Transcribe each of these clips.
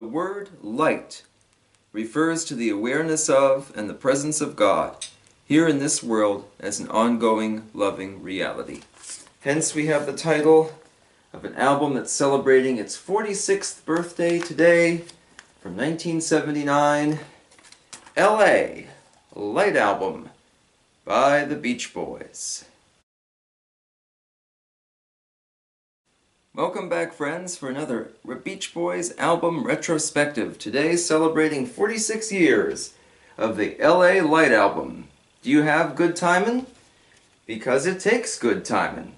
The word light refers to the awareness of and the presence of God here in this world as an ongoing, loving reality. Hence we have the title of an album that's celebrating its 46th birthday today, from 1979, L.A. Light Album by the Beach Boys. Welcome back, friends, for another Beach Boys album retrospective. Today celebrating 46 years of the L.A. Light Album. Do you have good timin'? Because it takes good timin'.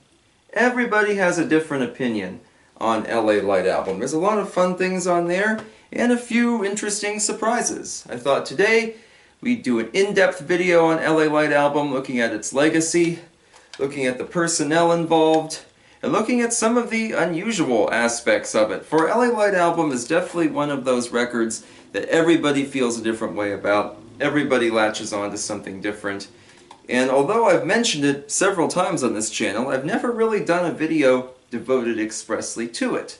Everybody has a different opinion on L.A. Light Album. There's a lot of fun things on there and a few interesting surprises. I thought today we'd do an in-depth video on L.A. Light Album, looking at its legacy, looking at the personnel involved, and looking at some of the unusual aspects of it. For L.A. Light Album is definitely one of those records that everybody feels a different way about. Everybody latches on to something different. And although I've mentioned it several times on this channel, I've never really done a video devoted expressly to it.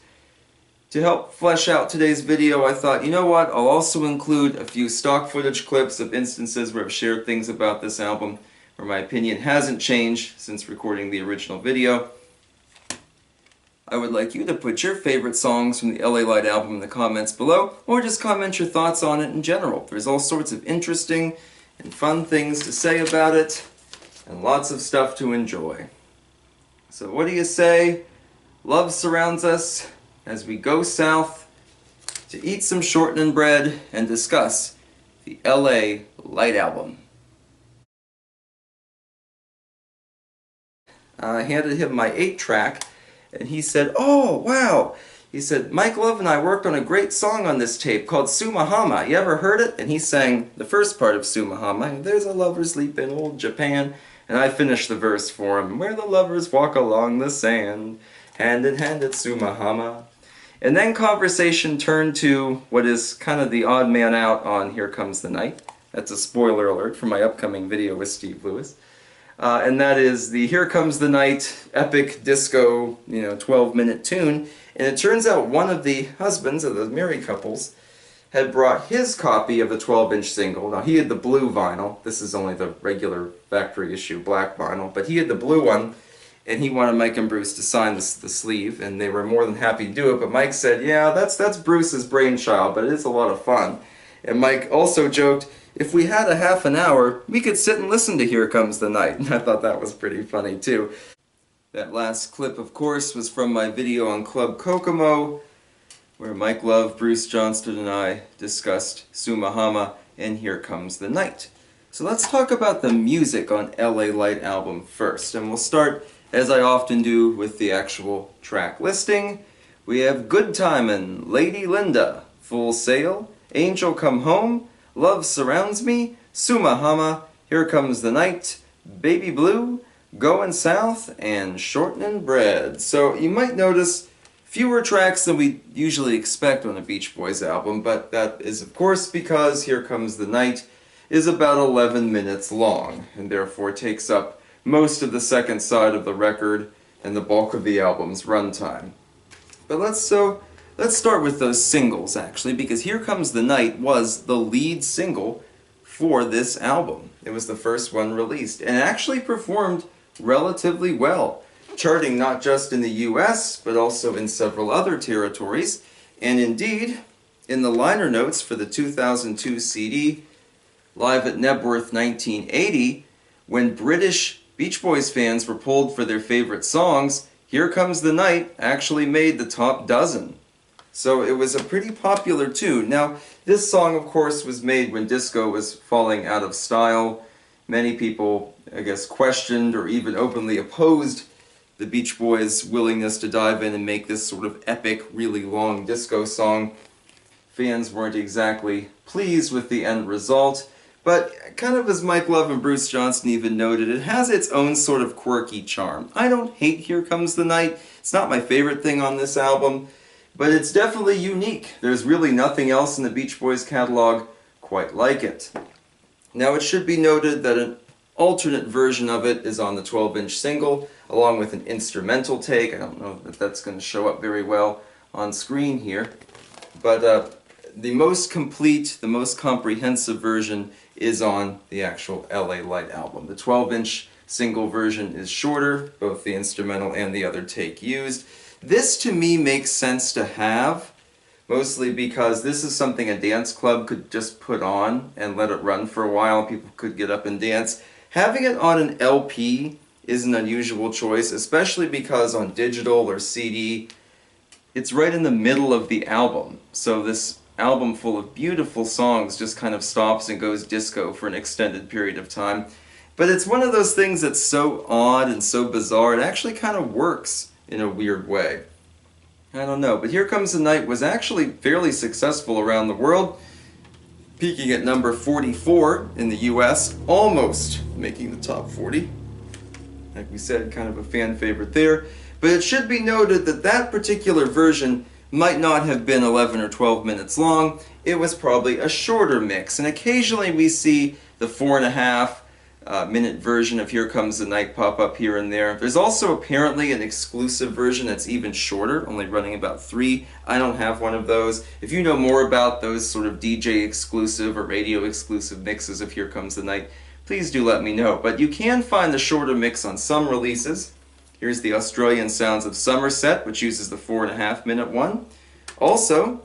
To help flesh out today's video, I thought, you know what, I'll also include a few stock footage clips of instances where I've shared things about this album where my opinion hasn't changed since recording the original video. I would like you to put your favorite songs from the L.A. Light Album in the comments below, or just comment your thoughts on it in general. There's all sorts of interesting and fun things to say about it, and lots of stuff to enjoy. So what do you say? Love surrounds us as we go south to eat some shortening bread and discuss the L.A. Light Album. I handed him my 8-track, and he said, "Oh, wow." He said, "Mike Love and I worked on a great song on this tape called Sumahama. You ever heard it?" And he sang the first part of Sumahama. "There's a lover's leap in old Japan." And I finished the verse for him. "Where the lovers walk along the sand, hand in hand at Sumahama." And then conversation turned to what is kind of the odd man out on Here Comes the Night. That's a spoiler alert for my upcoming video with Steve Lewis. And that is the Here Comes the Night epic disco, 12-minute tune. And it turns out one of the husbands of the married couples had brought his copy of the 12-inch single. Now he had the blue vinyl. This is only the regular factory issue black vinyl. But he had the blue one, and he wanted Mike and Bruce to sign the sleeve, and they were more than happy to do it. But Mike said, "Yeah, that's Bruce's brainchild, but it is a lot of fun." And Mike also joked, "If we had a half an hour, we could sit and listen to Here Comes the Night." And I thought that was pretty funny too. That last clip, of course, was from my video on Club Kokomo, where Mike Love, Bruce Johnston, and I discussed Sumahama and Here Comes the Night. So let's talk about the music on L.A. Light Album first. And we'll start, as I often do, with the actual track listing. We have Good Timin', Lady Linda, Full Sail, Angel Come Home, Love Surrounds Me, Sumahama, Here Comes the Night, Baby Blue, Goin' South, and Shortening Bread. So you might notice fewer tracks than we usually expect on a Beach Boys album, but that is of course because Here Comes the Night is about 11 minutes long, and therefore takes up most of the second side of the record and the bulk of the album's runtime. But let's start with those singles, actually, because Here Comes the Night was the lead single for this album. It was the first one released, and it actually performed relatively well, charting not just in the US, but also in several other territories. And indeed, in the liner notes for the 2002 CD, Live at Nebworth 1980, when British Beach Boys fans were polled for their favorite songs, Here Comes the Night actually made the top dozen. So it was a pretty popular tune. Now, this song, of course, was made when disco was falling out of style. Many people, I guess, questioned or even openly opposed the Beach Boys' willingness to dive in and make this sort of epic, really long disco song. Fans weren't exactly pleased with the end result. But kind of as Mike Love and Bruce Johnston even noted, it has its own sort of quirky charm. I don't hate Here Comes the Night. It's not my favorite thing on this album, but it's definitely unique. There's really nothing else in the Beach Boys catalog quite like it. Now it should be noted that an alternate version of it is on the 12-inch single, along with an instrumental take. I don't know if that's going to show up very well on screen here. But the most complete, the most comprehensive version is on the actual LA Light album. The 12-inch single version is shorter, both the instrumental and the other take used. This to me makes sense to have, mostly because this is something a dance club could just put on and let it run for a while. People could get up and dance. Having it on an LP is an unusual choice, especially because on digital or CD, it's right in the middle of the album. So this album full of beautiful songs just kind of stops and goes disco for an extended period of time. But it's one of those things that's so odd and so bizarre, it actually kind of works in a weird way. I don't know, but Here Comes the Night was actually fairly successful around the world, peaking at number 44 in the US, almost making the top 40. Like we said, kind of a fan favorite there. But it should be noted that that particular version might not have been 11 or 12 minutes long. It was probably a shorter mix, and occasionally we see the 4.5 minute version of Here Comes the Night pop up here and there. There's also apparently an exclusive version that's even shorter, only running about 3. I don't have one of those. If you know more about those sort of DJ exclusive or radio exclusive mixes of Here Comes the Night, please do let me know. But you can find the shorter mix on some releases. Here's the Australian Sounds of Somerset, which uses the 4.5 minute one. Also,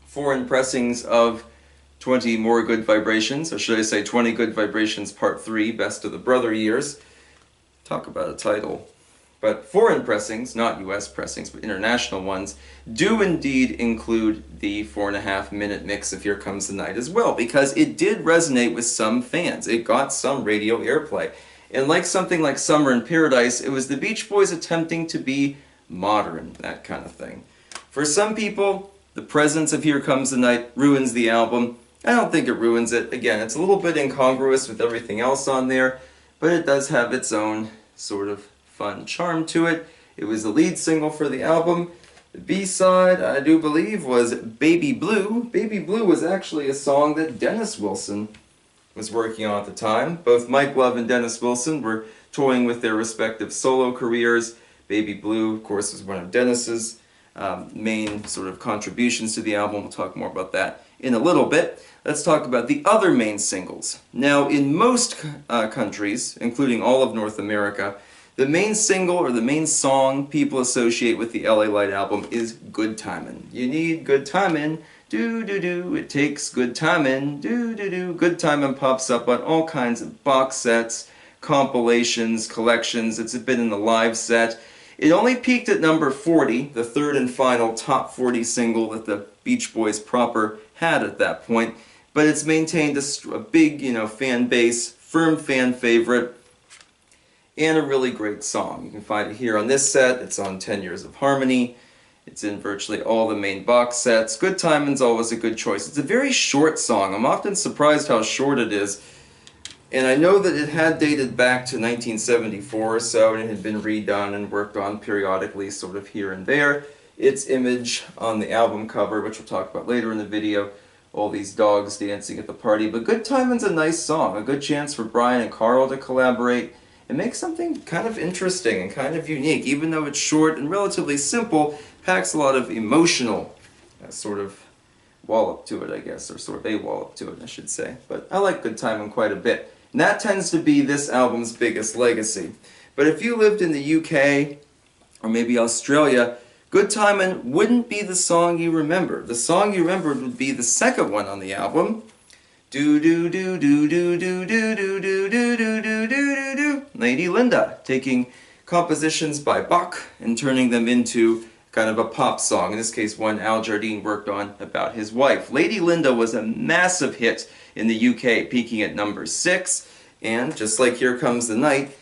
foreign pressings of 20 More Good Vibrations, or should I say 20 Good Vibrations Part 3, Best of the Brother Years. Talk about a title. But foreign pressings, not US pressings, but international ones, do indeed include the 4.5 minute mix of Here Comes the Night as well, because it did resonate with some fans. It got some radio airplay. And like something like Summer in Paradise, it was the Beach Boys attempting to be modern, that kind of thing. For some people, the presence of Here Comes the Night ruins the album. I don't think it ruins it. Again, it's a little bit incongruous with everything else on there, but it does have its own sort of fun charm to it. It was the lead single for the album. The B-side, I do believe, was Baby Blue. Baby Blue was actually a song that Dennis Wilson was working on at the time. Both Mike Love and Dennis Wilson were toying with their respective solo careers. Baby Blue, of course, was one of Dennis's main sort of contributions to the album. We'll talk more about that in a little bit. Let's talk about the other main singles. Now, in most countries, including all of North America, the main single or the main song people associate with the LA Light album is Good Timin'. You need good timin'. Do-do-do, it takes good timin', do-do-do. Good Timin' pops up on all kinds of box sets, compilations, collections. It's been in the live set. It only peaked at number 40, the third and final top 40 single that the Beach Boys proper had at that point. But it's maintained a big, fan base, firm fan favorite, and a really great song. You can find it here on this set. It's on 10 Years of Harmony. It's in virtually all the main box sets. Good Timin's always a good choice. It's a very short song. I'm often surprised how short it is. And I know that it had dated back to 1974 or so, and it had been redone and worked on periodically, sort of here and there. Its image on the album cover, which we'll talk about later in the video, all these dogs dancing at the party. But Good Timin's a nice song, a good chance for Brian and Carl to collaborate and make something kind of interesting and kind of unique. Even though it's short and relatively simple, packs a lot of emotional sort of wallop to it, I guess, or sort of a wallop to it, I should say. But I like Good Timin' quite a bit. And that tends to be this album's biggest legacy. But if you lived in the UK, or maybe Australia, Good Timin' wouldn't be the song you remember. The song you remembered would be the second one on the album. Do do do do do do do do do do do do do do. Lady Linda, taking compositions by Bach and turning them into kind of a pop song. In this case, one Al Jardine worked on about his wife. Lady Linda was a massive hit in the UK, peaking at number 6, and just like Here Comes the Night,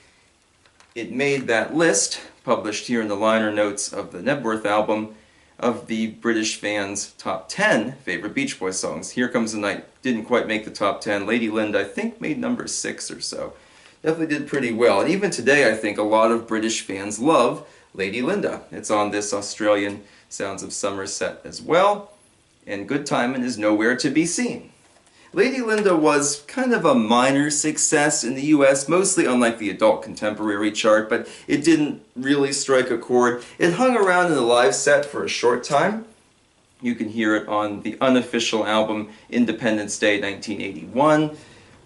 it made that list, published here in the liner notes of the Nebworth album, of the British fans' top 10 favorite Beach Boys songs. Here Comes the Night didn't quite make the top 10. Lady Linda, I think, made number 6 or so. Definitely did pretty well. And even today, I think a lot of British fans love Lady Linda. It's on this Australian Sounds of Somerset as well. And Good Timin' is nowhere to be seen. Lady Linda was kind of a minor success in the US, mostly on like the adult contemporary chart, but it didn't really strike a chord. It hung around in the live set for a short time, You can hear it on the unofficial album Independence Day 1981,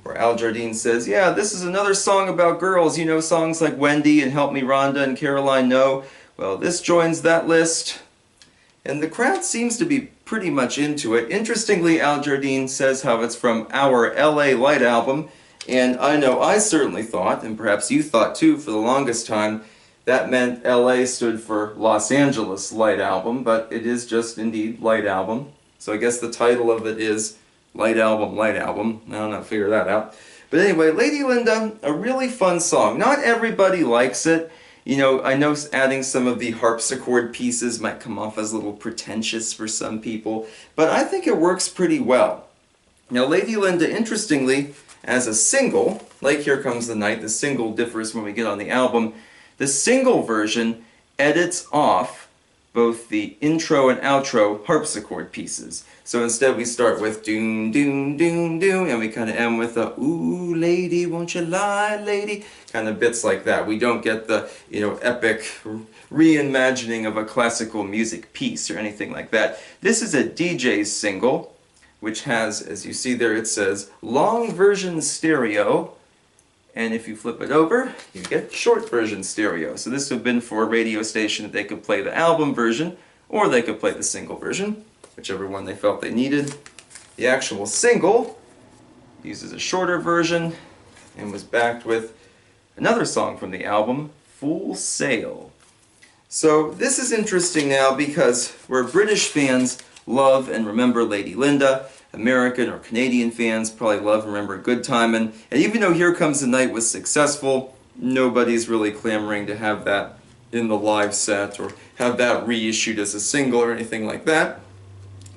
where Al Jardine says, yeah, this is another song about girls. You know, songs like Wendy and Help Me Rhonda and Caroline No. Well, this joins that list. And the crowd seems to be pretty much into it. Interestingly, Al Jardine says how it's from our LA Light album, and I know I certainly thought, and perhaps you thought too for the longest time, that meant LA stood for Los Angeles Light Album, but it is just indeed Light Album. So I guess the title of it is Light Album, Light Album. I don't know, figure that out. But anyway, Lady Linda, a really fun song. Not everybody likes it. You know, I know adding some of the harpsichord pieces might come off as a little pretentious for some people, but I think it works pretty well. Now, Lady Linda, interestingly, as a single, like Here Comes the Night, the single differs when we get on the album. The single version edits off both the intro and outro harpsichord pieces. So instead we start with doom, doom, doom, doom, and we kind of end with a ooh, lady, won't you lie, lady, kind of bits like that. We don't get the, epic reimagining of a classical music piece or anything like that. This is a DJ's single, which has, as you see there, it says long version stereo. And if you flip it over, you get short version stereo. So this would have been for a radio station that they could play the album version, or they could play the single version, whichever one they felt they needed. The actual single uses a shorter version and was backed with another song from the album, Full Sail. So this is interesting now because where British fans love and remember Lady Linda, American or Canadian fans probably love and remember Good Timin'. And even though Here Comes the Night was successful, nobody's really clamoring to have that in the live set or have that reissued as a single or anything like that.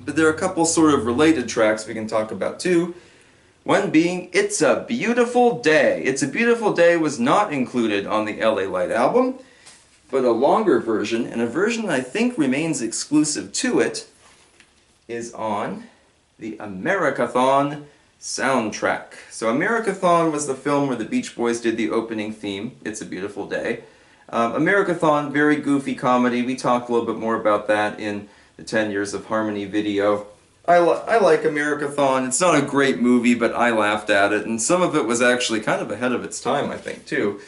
But there are a couple sort of related tracks we can talk about too. One being It's a Beautiful Day. It's a Beautiful Day was not included on the LA Light album, but a longer version, and a version I think remains exclusive to it, is on the Americathon soundtrack. So Americathon was the film where the Beach Boys did the opening theme, It's a Beautiful Day. Americathon, very goofy comedy. We talked a little bit more about that in the 10 Years of Harmony video. I like Americathon. It's not a great movie, but I laughed at it, and some of it was actually kind of ahead of its time, I think, too.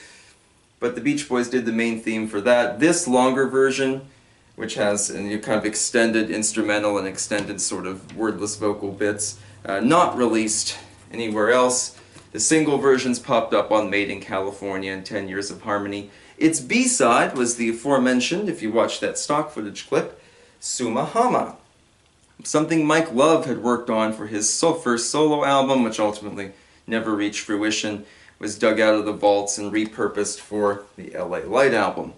But the Beach Boys did the main theme for that. This longer version, which has kind of extended instrumental and extended sort of wordless vocal bits, not released anywhere else. The single versions popped up on Made in California and 10 Years of Harmony. Its B-side was the aforementioned, if you watch that stock footage clip, Suma Hama. Something Mike Love had worked on for his first solo album, which ultimately never reached fruition, was dug out of the vaults and repurposed for the LA Light album.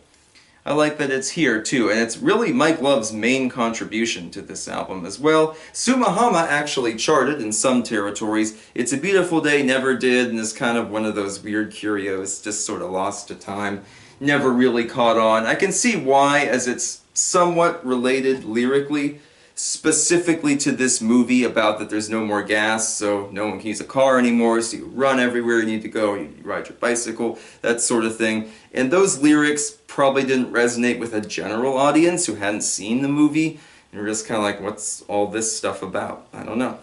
I like that it's here too, and it's really Mike Love's main contribution to this album as well. Suma Hama actually charted in some territories. It's a Beautiful Day never did, and is kind of one of those weird curios, just sort of lost to time. Never really caught on. I can see why, as it's somewhat related lyrically, specifically to this movie about that there's no more gas, so no one can use a car anymore, so you run everywhere you need to go, you ride your bicycle, that sort of thing. And those lyrics probably didn't resonate with a general audience who hadn't seen the movie, and were just kind of like, what's all this stuff about? I don't know.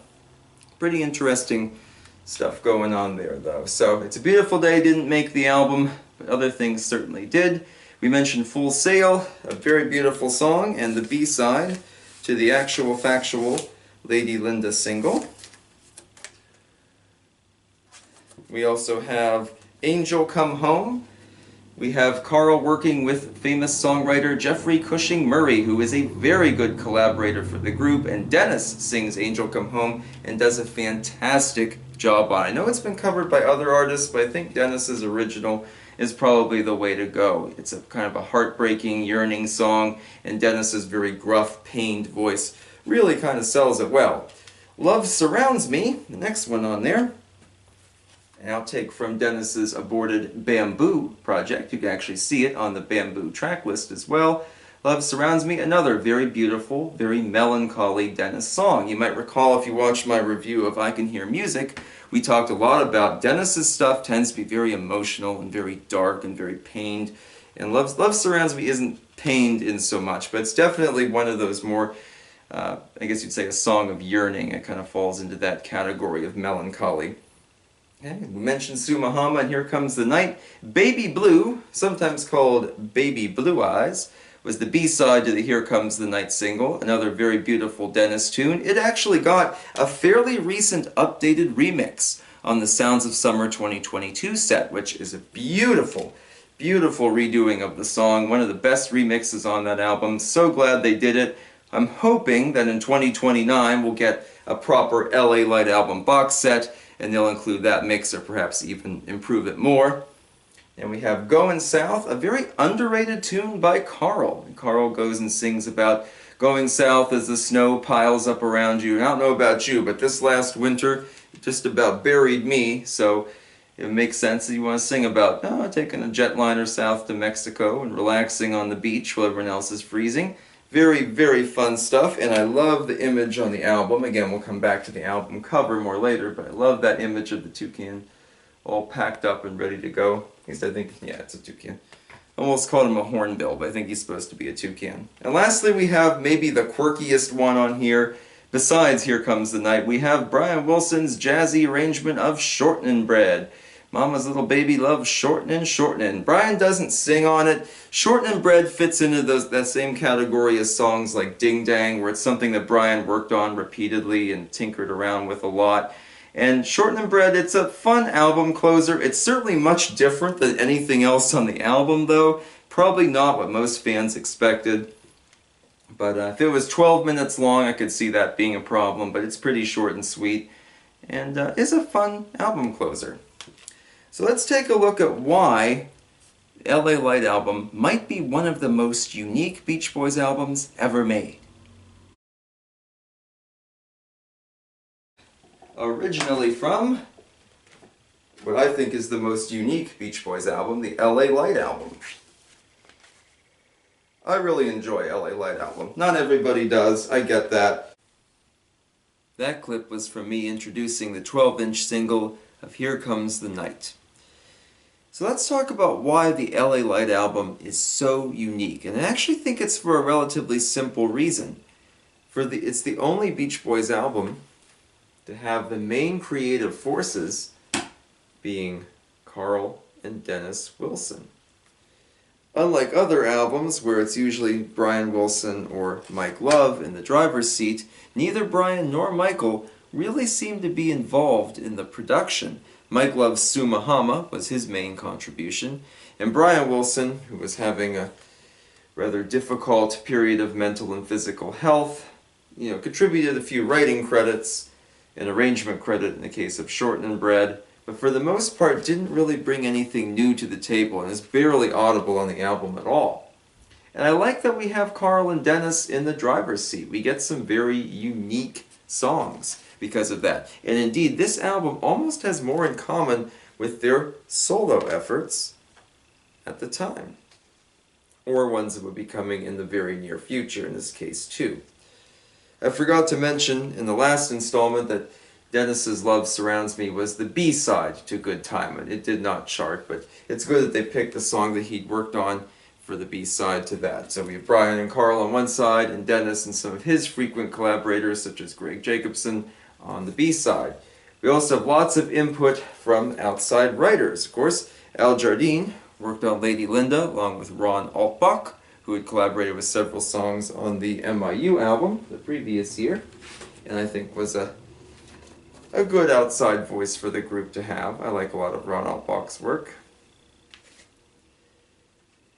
Pretty interesting stuff going on there, though. So, It's a Beautiful Day didn't make the album, but other things certainly did. We mentioned Full Sail, a very beautiful song, and the B-side to the actual factual Lady Linda single. We also have Angel Come Home. We have Carl working with famous songwriter Jeffrey Cushing Murray, who is a very good collaborator for the group, and Dennis sings Angel Come Home and does a fantastic job on it. I know it's been covered by other artists, but I think Dennis's original is probably the way to go. It's a kind of a heartbreaking, yearning song, and Dennis's very gruff, pained voice really kind of sells it well. Love Surrounds Me, the next one on there, an outtake from Dennis's aborted Bamboo project. You can actually see it on the Bamboo track list as well. Love Surrounds Me, another very beautiful, very melancholy Dennis song. You might recall if you watched my review of I Can Hear Music, we talked a lot about Dennis's stuff tends to be very emotional and very dark and very pained. And Love Surrounds Me isn't pained in so much, but it's definitely one of those more I guess you'd say a song of yearning. It kind of falls into that category of melancholy. Okay, we mentioned Sumahama, and Here Comes the Night. Baby Blue, sometimes called Baby Blue Eyes, was the B-side to the Here Comes the Night single, another very beautiful Dennis tune. It actually got a fairly recent updated remix on the Sounds of Summer 2022 set, which is a beautiful, beautiful redoing of the song. One of the best remixes on that album. So glad they did it. I'm hoping that in 2029 we'll get a proper LA Light album box set, and they'll include that mix or perhaps even improve it more. And we have Goin' South, a very underrated tune by Carl. And Carl goes and sings about going south as the snow piles up around you. And I don't know about you, but this last winter just about buried me, so it makes sense that you want to sing about taking a jetliner south to Mexico and relaxing on the beach while everyone else is freezing. Very, very fun stuff, and I love the image on the album. Again, we'll come back to the album cover more later, but I love that image of the toucan all packed up and ready to go. At least I think, yeah, it's a toucan. Almost called him a hornbill, but I think he's supposed to be a toucan. And lastly, we have maybe the quirkiest one on here. Besides Here Comes the Night, we have Brian Wilson's jazzy arrangement of Shortening Bread. Mama's Little Baby loves shortening, shortening. Brian doesn't sing on it. Shortening Bread fits into that same category as songs like Ding Dang, where it's something that Brian worked on repeatedly and tinkered around with a lot. And Shortening Bread, it's a fun album closer. It's certainly much different than anything else on the album, though. Probably not what most fans expected. But if it was 12 minutes long, I could see that being a problem, but it's pretty short and sweet. And is a fun album closer. So let's take a look at why the LA Light album might be one of the most unique Beach Boys albums ever made. Originally from what I think is the most unique Beach Boys album, the LA Light album. I really enjoy LA Light album. Not everybody does, I get that. That clip was from me introducing the 12-inch single of Here Comes the Night. So let's talk about why the LA Light album is so unique. And I actually think it's for a relatively simple reason. It's the only Beach Boys album to have the main creative forces being Carl and Dennis Wilson. Unlike other albums where it's usually Brian Wilson or Mike Love in the driver's seat, neither Brian nor Michael really seem to be involved in the production. Mike Love's Sumahama was his main contribution, and Brian Wilson, who was having a rather difficult period of mental and physical health, contributed a few writing credits, an arrangement credit in the case of Shortening Bread, but for the most part didn't really bring anything new to the table and is barely audible on the album at all. And I like that we have Carl and Dennis in the driver's seat. We get some very unique songs because of that. And indeed, this album almost has more in common with their solo efforts at the time, or ones that would be coming in the very near future in this case too. I forgot to mention in the last installment that Dennis's Love Surrounds Me was the B-side to Good Time. It did not chart, but it's good that they picked the song that he'd worked on for the B-side to that. So we have Brian and Carl on one side, and Dennis and some of his frequent collaborators, such as Greg Jacobson, on the B-side. We also have lots of input from outside writers. Of course, Al Jardine worked on Lady Linda along with Ron Altbach, who had collaborated with several songs on the MIU album the previous year, and I think was a good outside voice for the group to have. I like a lot of Ron Altbach's work.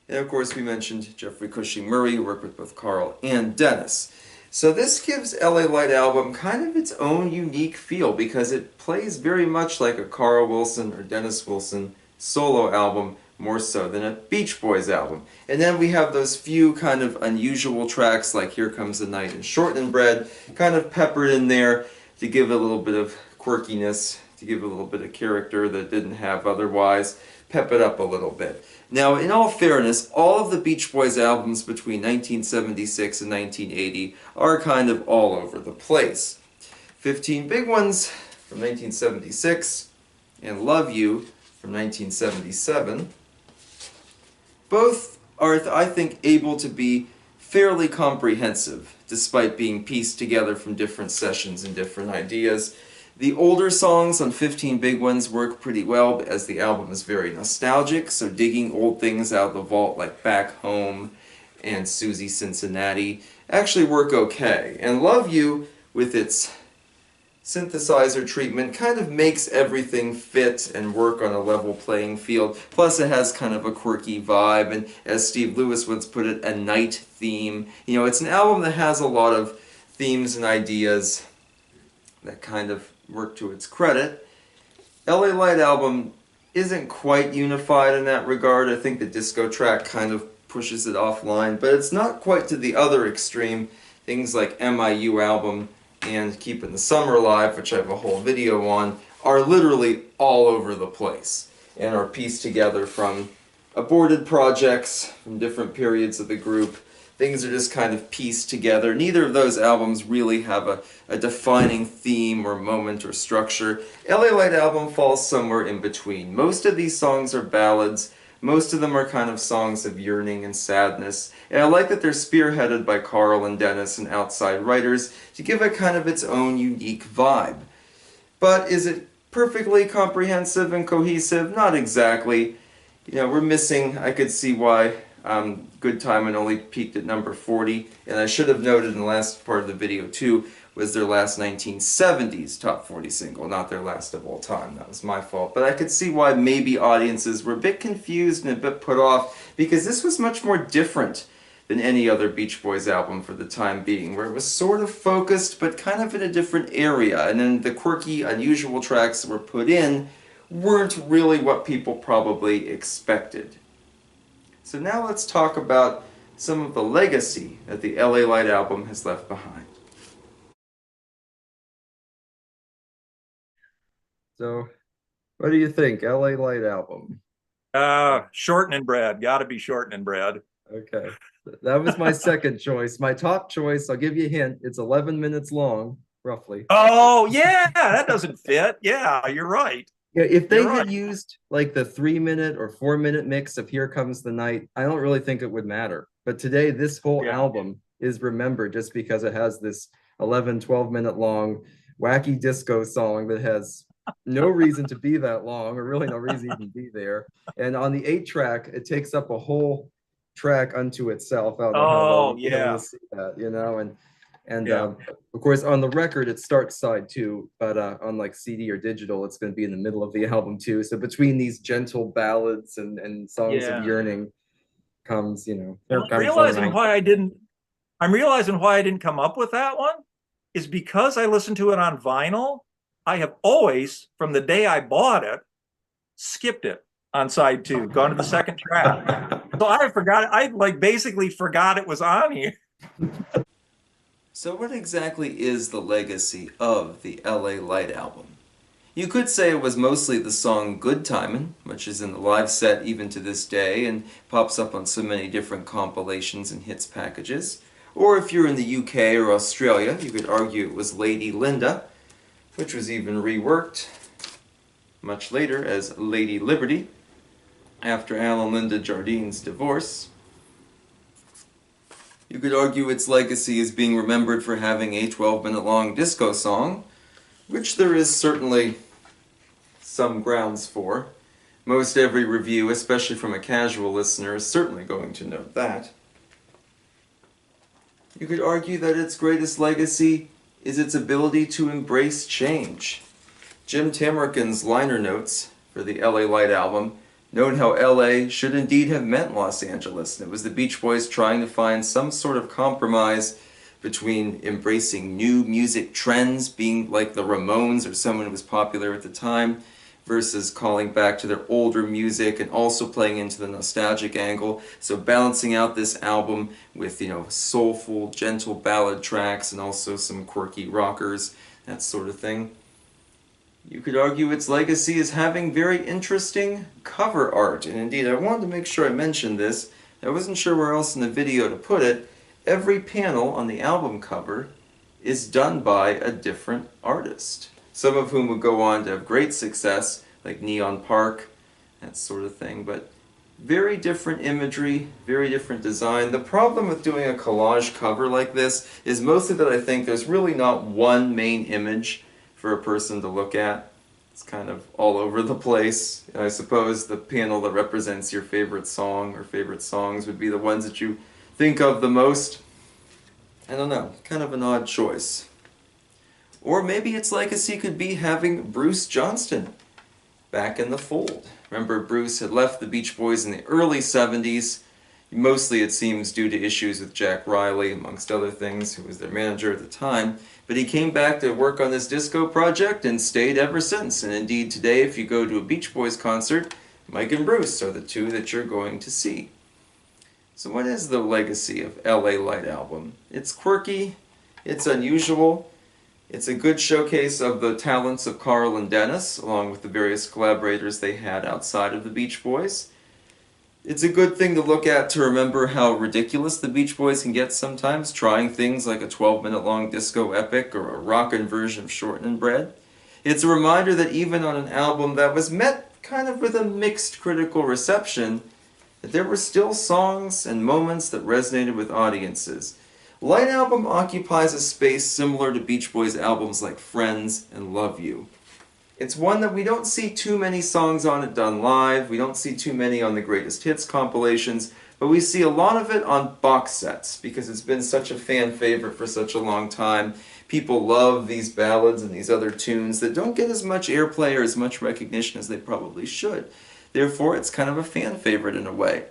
And of course we mentioned Jeffrey Cushing Murray, who worked with both Carl and Dennis. So this gives LA Light album kind of its own unique feel because it plays very much like a Carl Wilson or Dennis Wilson solo album, more so than a Beach Boys album. And then we have those few kind of unusual tracks like Here Comes the Night and Shortening Bread kind of peppered in there to give a little bit of quirkiness, to give a little bit of character that it didn't have otherwise, pep it up a little bit. Now, in all fairness, all of the Beach Boys albums between 1976 and 1980 are kind of all over the place. 15 Big Ones from 1976 and Love You from 1977 both are, I think, able to be fairly comprehensive despite being pieced together from different sessions and different ideas. The older songs on 15 Big Ones work pretty well as the album is very nostalgic, so digging old things out of the vault like Back Home and Susie Cincinnati actually work okay. And Love You, with its synthesizer treatment, kind of makes everything fit and work on a level playing field. Plus it has kind of a quirky vibe, and as Steve Lewis once put it, a night theme. You know, it's an album that has a lot of themes and ideas that kind of work to its credit. LA Light album isn't quite unified in that regard. I think the disco track kind of pushes it offline, but it's not quite to the other extreme. Things like MIU album and Keeping the Summer Alive, which I have a whole video on, are literally all over the place and are pieced together from aborted projects from different periods of the group. Things are just kind of pieced together. Neither of those albums really have a defining theme or moment or structure. LA Light album falls somewhere in between. Most of these songs are ballads. Most of them are kind of songs of yearning and sadness. And I like that they're spearheaded by Carl and Dennis and outside writers to give it kind of its own unique vibe. But is it perfectly comprehensive and cohesive? Not exactly. You know, we're missing, I could see why Good Timin' only peaked at number 40, and I should have noted in the last part of the video too, was their last 1970s top 40 single, not their last of all time. That was my fault. But I could see why maybe audiences were a bit confused and a bit put off, because this was much more different than any other Beach Boys album for the time being, where it was sort of focused, but kind of in a different area, and then the quirky, unusual tracks that were put in weren't really what people probably expected. So now let's talk about some of the legacy that the LA Light album has left behind. So, what do you think, LA Light album? Shortening bread. Got to be shortening bread. Okay, that was my second choice. My top choice, I'll give you a hint, it's 11 minutes long, roughly. Oh, yeah, that doesn't fit. Yeah, you're right. Yeah, if they You're had right. used like the 3 minute or 4 minute mix of Here Comes the Night, I don't really think it would matter. But today, this whole Yeah. album is remembered just because it has this 11, 12 minute long wacky disco song that has no reason to be that long, or really no reason to even be there. And on the 8 track, it takes up a whole track unto itself. I don't know how well Oh, you'll be able to yeah. see that, you know, and Yeah. of course, on the record, it starts side two, but on like CD or digital, it's going to be in the middle of the album too. So between these gentle ballads and songs of Yeah. yearning comes, you know, And here comes the night. I'm realizing why I didn't come up with that one is because I listened to it on vinyl. I have always, from the day I bought it, skipped it on side two, gone to the second track. So I forgot, I like basically forgot it was on here. So what exactly is the legacy of the LA Light album? You could say it was mostly the song Good Timin', which is in the live set even to this day and pops up on so many different compilations and hits packages. Or if you're in the UK or Australia, you could argue it was Lady Linda, which was even reworked much later as Lady Liberty after Al and Linda Jardine's divorce. You could argue its legacy is being remembered for having a 12-minute long disco song, which there is certainly some grounds for. Most every review, especially from a casual listener, is certainly going to note that. You could argue that its greatest legacy is its ability to embrace change. Jim Tamrican's liner notes for the LA Light album note how LA should indeed have meant Los Angeles, and it was the Beach Boys trying to find some sort of compromise between embracing new music trends, being like the Ramones or someone who was popular at the time, versus calling back to their older music and also playing into the nostalgic angle. So balancing out this album with, you know, soulful, gentle ballad tracks and also some quirky rockers, that sort of thing. You could argue its legacy is having very interesting cover art, and indeed I wanted to make sure I mentioned this. I wasn't sure where else in the video to put it. Every panel on the album cover is done by a different artist, some of whom would go on to have great success, like Neon Park, that sort of thing, but Very different imagery, very different design. The problem with doing a collage cover like this is mostly that I think there's really not one main image for a person to look at. It's kind of all over the place. I suppose the panel that represents your favorite song or favorite songs would be the ones that you think of the most. I don't know, kind of an odd choice. Or maybe its legacy could be having Bruce Johnston back in the fold. Remember, Bruce had left the Beach Boys in the early 70s, mostly it seems due to issues with Jack Riley, amongst other things, who was their manager at the time. But he came back to work on this disco project and stayed ever since. And indeed, today, if you go to a Beach Boys concert, Mike and Bruce are the two that you're going to see. So what is the legacy of L.A. Light Album? It's quirky, it's unusual, it's a good showcase of the talents of Carl and Dennis, along with the various collaborators they had outside of the Beach Boys. It's a good thing to look at to remember how ridiculous the Beach Boys can get sometimes, trying things like a 12-minute long disco epic or a rockin' version of Shortin' and Bread. It's a reminder that even on an album that was met kind of with a mixed critical reception, that there were still songs and moments that resonated with audiences. Light Album occupies a space similar to Beach Boys albums like Friends and Love You. It's one that we don't see too many songs on it done live, we don't see too many on the greatest hits compilations, but we see a lot of it on box sets because it's been such a fan favorite for such a long time. People love these ballads and these other tunes that don't get as much airplay or as much recognition as they probably should. Therefore, it's kind of a fan favorite in a way.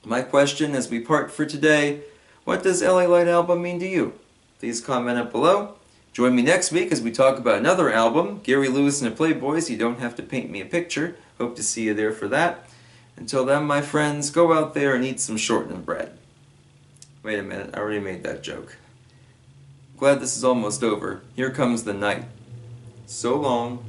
My question as we part for today: what does LA Light Album mean to you? Please comment up below. Join me next week as we talk about another album, Gary Lewis and the Playboys, You Don't Have to Paint Me a Picture. Hope to see you there for that. Until then, my friends, go out there and eat some shortening bread. Wait a minute, I already made that joke. Glad this is almost over. Here comes the night. So long.